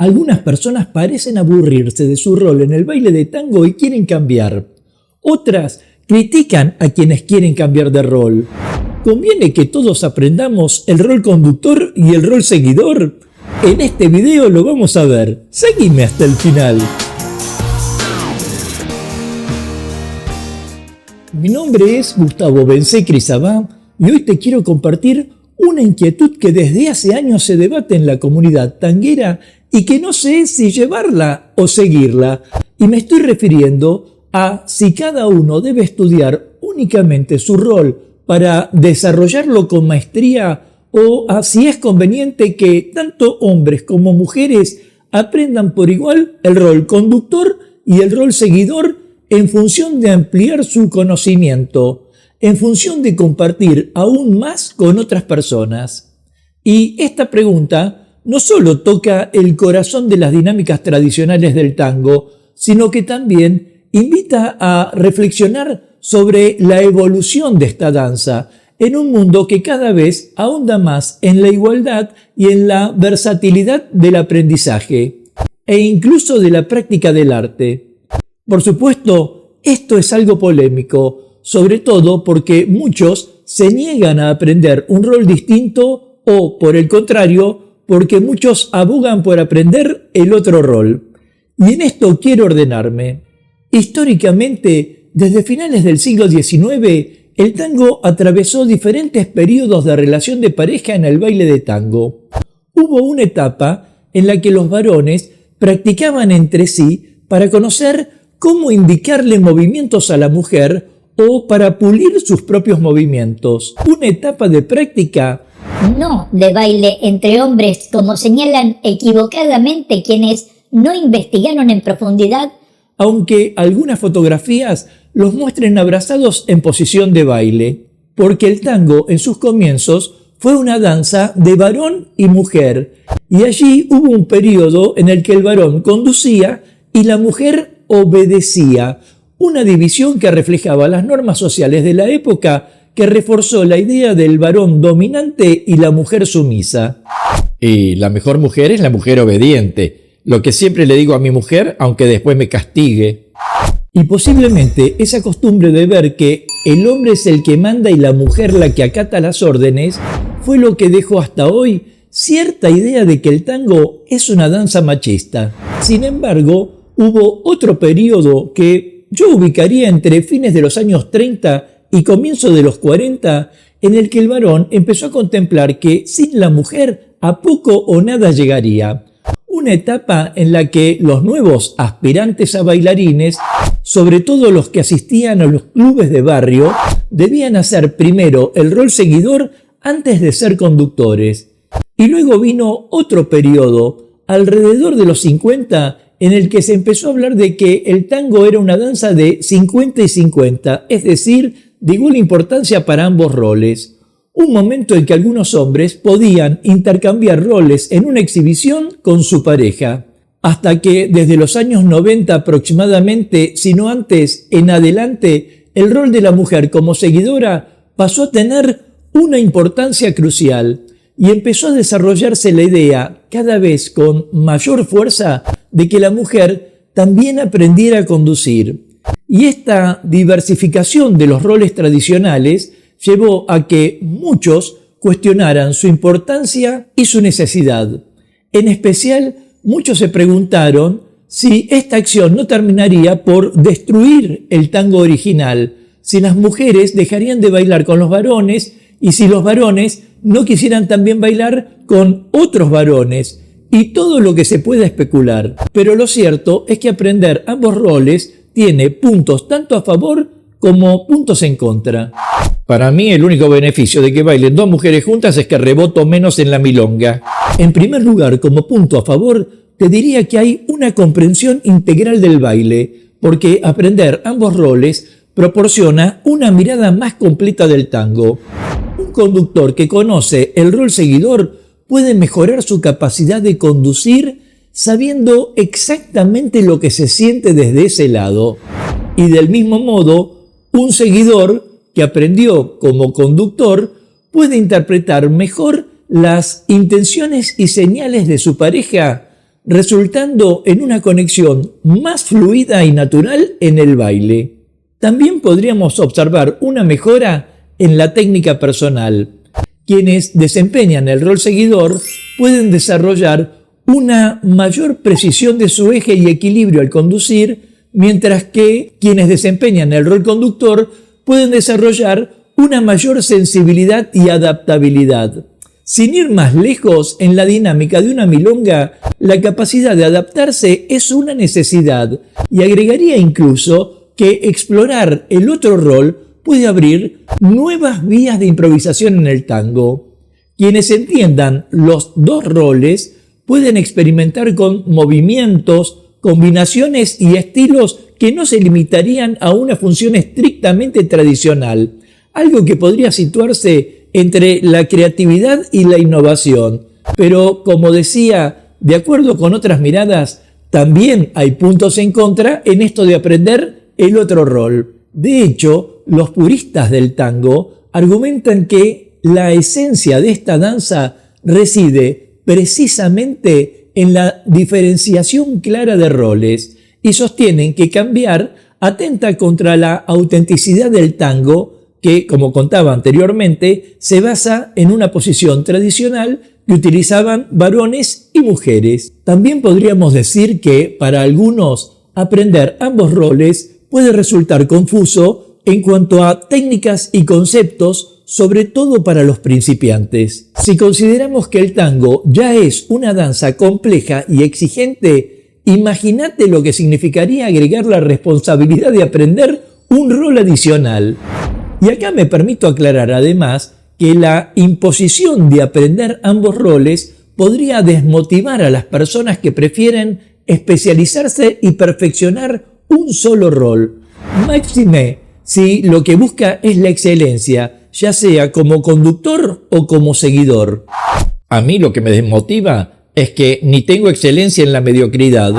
Algunas personas parecen aburrirse de su rol en el baile de tango y quieren cambiar. Otras critican a quienes quieren cambiar de rol. ¿Conviene que todos aprendamos el rol conductor y el rol seguidor? En este video lo vamos a ver. Seguime hasta el final. Mi nombre es Gustavo Bensé Crisabá y hoy te quiero compartir una inquietud que desde hace años se debate en la comunidad tanguera y que no sé si llevarla o seguirla. Y me estoy refiriendo a si cada uno debe estudiar únicamente su rol para desarrollarlo con maestría o a si es conveniente que tanto hombres como mujeres aprendan por igual el rol conductor y el rol seguidor en función de ampliar su conocimiento, en función de compartir aún más con otras personas. Y esta pregunta no solo toca el corazón de las dinámicas tradicionales del tango, sino que también invita a reflexionar sobre la evolución de esta danza en un mundo que cada vez ahonda más en la igualdad y en la versatilidad del aprendizaje e incluso de la práctica del arte. Por supuesto, esto es algo polémico, sobre todo porque muchos se niegan a aprender un rol distinto o, por el contrario, porque muchos abogan por aprender el otro rol. Y en esto quiero ordenarme. Históricamente, desde finales del siglo XIX, el tango atravesó diferentes periodos de relación de pareja en el baile de tango. Hubo una etapa en la que los varones practicaban entre sí para conocer cómo indicarle movimientos a la mujer o para pulir sus propios movimientos. Una etapa de práctica, no de baile entre hombres, como señalan equivocadamente quienes no investigaron en profundidad, aunque algunas fotografías los muestren abrazados en posición de baile, porque el tango en sus comienzos fue una danza de varón y mujer, y allí hubo un periodo en el que el varón conducía y la mujer obedecía, una división que reflejaba las normas sociales de la época que reforzó la idea del varón dominante y la mujer sumisa. Y la mejor mujer es la mujer obediente, lo que siempre le digo a mi mujer, aunque después me castigue. Y posiblemente esa costumbre de ver que el hombre es el que manda y la mujer la que acata las órdenes fue lo que dejó hasta hoy cierta idea de que el tango es una danza machista. Sin embargo, hubo otro periodo que yo ubicaría entre fines de los años 30 y comienzo de los 40, en el que el varón empezó a contemplar que sin la mujer a poco o nada llegaría. Una etapa en la que los nuevos aspirantes a bailarines, sobre todo los que asistían a los clubes de barrio, debían hacer primero el rol seguidor antes de ser conductores. Y luego vino otro periodo, alrededor de los 50, en el que se empezó a hablar de que el tango era una danza de 50 y 50, es decir, de igual importancia para ambos roles. Un momento en que algunos hombres podían intercambiar roles en una exhibición con su pareja, hasta que desde los años 90 aproximadamente, si no antes, en adelante, el rol de la mujer como seguidora pasó a tener una importancia crucial y empezó a desarrollarse la idea, cada vez con mayor fuerza, de que la mujer también aprendiera a conducir. Y esta diversificación de los roles tradicionales llevó a que muchos cuestionaran su importancia y su necesidad. En especial, muchos se preguntaron si esta acción no terminaría por destruir el tango original, si las mujeres dejarían de bailar con los varones y si los varones no quisieran también bailar con otros varones, y todo lo que se pueda especular. Pero lo cierto es que aprender ambos roles tiene puntos tanto a favor como puntos en contra. Para mí el único beneficio de que bailen dos mujeres juntas es que reboto menos en la milonga. En primer lugar, como punto a favor, te diría que hay una comprensión integral del baile, porque aprender ambos roles proporciona una mirada más completa del tango. Un conductor que conoce el rol seguidor puede mejorar su capacidad de conducir sabiendo exactamente lo que se siente desde ese lado. Y del mismo modo, un seguidor que aprendió como conductor puede interpretar mejor las intenciones y señales de su pareja resultando en una conexión más fluida y natural en el baile. También podríamos observar una mejora en la técnica personal. Quienes desempeñan el rol seguidor pueden desarrollar una mayor precisión de su eje y equilibrio al conducir, mientras que quienes desempeñan el rol conductor pueden desarrollar una mayor sensibilidad y adaptabilidad. Sin ir más lejos, en la dinámica de una milonga, la capacidad de adaptarse es una necesidad, y agregaría incluso que explorar el otro rol puede abrir nuevas vías de improvisación en el tango. Quienes entiendan los dos roles pueden experimentar con movimientos, combinaciones y estilos que no se limitarían a una función estrictamente tradicional, algo que podría situarse entre la creatividad y la innovación. Pero, como decía, de acuerdo con otras miradas, también hay puntos en contra en esto de aprender el otro rol. De hecho, los puristas del tango argumentan que la esencia de esta danza reside precisamente en la diferenciación clara de roles y sostienen que cambiar atenta contra la autenticidad del tango que, como contaba anteriormente, se basa en una posición tradicional que utilizaban varones y mujeres. También podríamos decir que, para algunos, aprender ambos roles puede resultar confuso en cuanto a técnicas y conceptos, sobre todo para los principiantes. Si consideramos que el tango ya es una danza compleja y exigente, imagínate lo que significaría agregar la responsabilidad de aprender un rol adicional. Y acá me permito aclarar además que la imposición de aprender ambos roles podría desmotivar a las personas que prefieren especializarse y perfeccionar un solo rol. Máxime si lo que busca es la excelencia, ya sea como conductor o como seguidor. A mí lo que me desmotiva es que ni tengo excelencia en la mediocridad.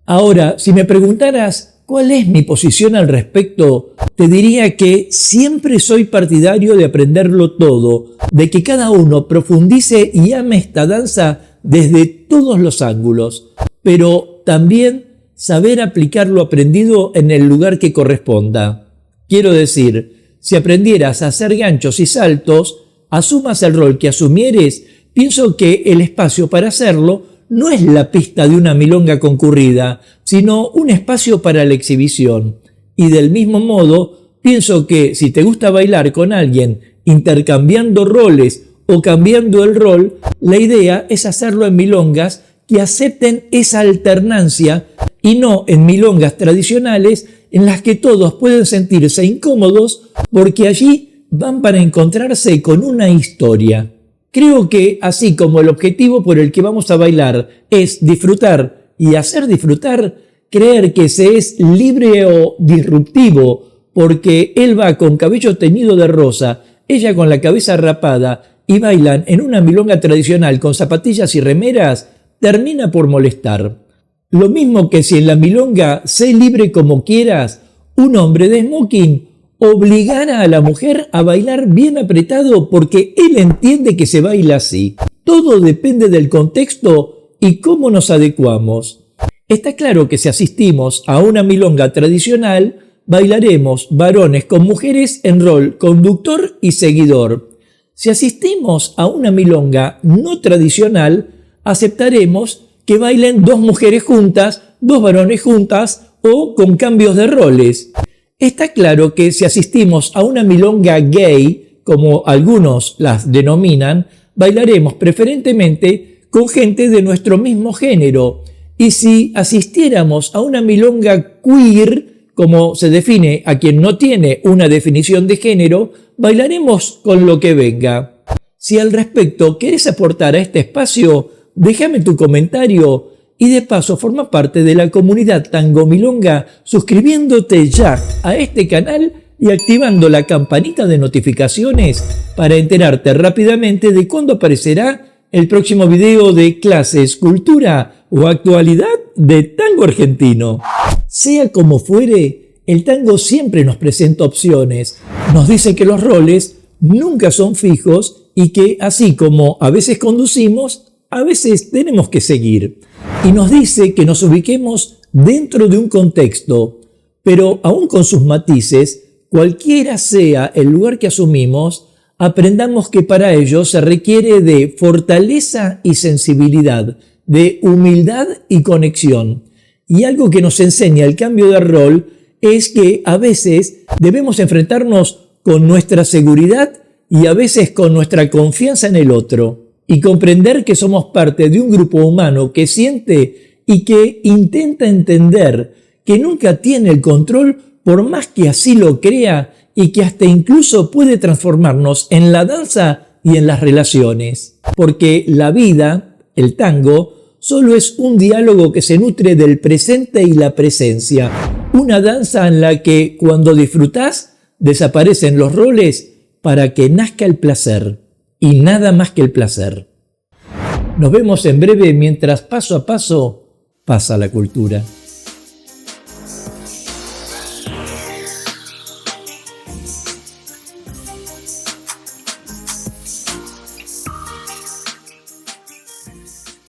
Ahora, si me preguntaras cuál es mi posición al respecto, te diría que siempre soy partidario de aprenderlo todo, de que cada uno profundice y ame esta danza desde todos los ángulos, pero también saber aplicar lo aprendido en el lugar que corresponda. Quiero decir, si aprendieras a hacer ganchos y saltos, asumas el rol que asumieres, pienso que el espacio para hacerlo no es la pista de una milonga concurrida, sino un espacio para la exhibición. Y del mismo modo, pienso que si te gusta bailar con alguien intercambiando roles o cambiando el rol, la idea es hacerlo en milongas que acepten esa alternancia y no en milongas tradicionales en las que todos pueden sentirse incómodos porque allí van para encontrarse con una historia. Creo que así como el objetivo por el que vamos a bailar es disfrutar y hacer disfrutar, creer que se es libre o disruptivo porque él va con cabello teñido de rosa, ella con la cabeza rapada y bailan en una milonga tradicional con zapatillas y remeras, termina por molestar. Lo mismo que si en la milonga sé libre como quieras, un hombre de smoking obligara a la mujer a bailar bien apretado porque él entiende que se baila así. Todo depende del contexto y cómo nos adecuamos. Está claro que si asistimos a una milonga tradicional, bailaremos varones con mujeres en rol conductor y seguidor. Si asistimos a una milonga no tradicional, aceptaremos que bailen dos mujeres juntas, dos varones juntas o con cambios de roles. Está claro que si asistimos a una milonga gay, como algunos las denominan, bailaremos preferentemente con gente de nuestro mismo género. Y si asistiéramos a una milonga queer, como se define a quien no tiene una definición de género, bailaremos con lo que venga. Si al respecto querés aportar a este espacio, déjame tu comentario y de paso forma parte de la comunidad Tango Milonga suscribiéndote ya a este canal y activando la campanita de notificaciones para enterarte rápidamente de cuándo aparecerá el próximo video de clases, cultura o actualidad de tango argentino. Sea como fuere, el tango siempre nos presenta opciones, nos dice que los roles nunca son fijos y que así como a veces conducimos, a veces tenemos que seguir y nos dice que nos ubiquemos dentro de un contexto, pero aún con sus matices, cualquiera sea el lugar que asumimos, aprendamos que para ello se requiere de fortaleza y sensibilidad, de humildad y conexión. Y algo que nos enseña el cambio de rol es que a veces debemos enfrentarnos con nuestra seguridad y a veces con nuestra confianza en el otro, y comprender que somos parte de un grupo humano que siente y que intenta entender, que nunca tiene el control por más que así lo crea y que hasta incluso puede transformarnos en la danza y en las relaciones. Porque la vida, el tango, solo es un diálogo que se nutre del presente y la presencia. Una danza en la que cuando disfrutás desaparecen los roles para que nazca el placer. Y nada más que el placer. Nos vemos en breve mientras paso a paso pasa la cultura.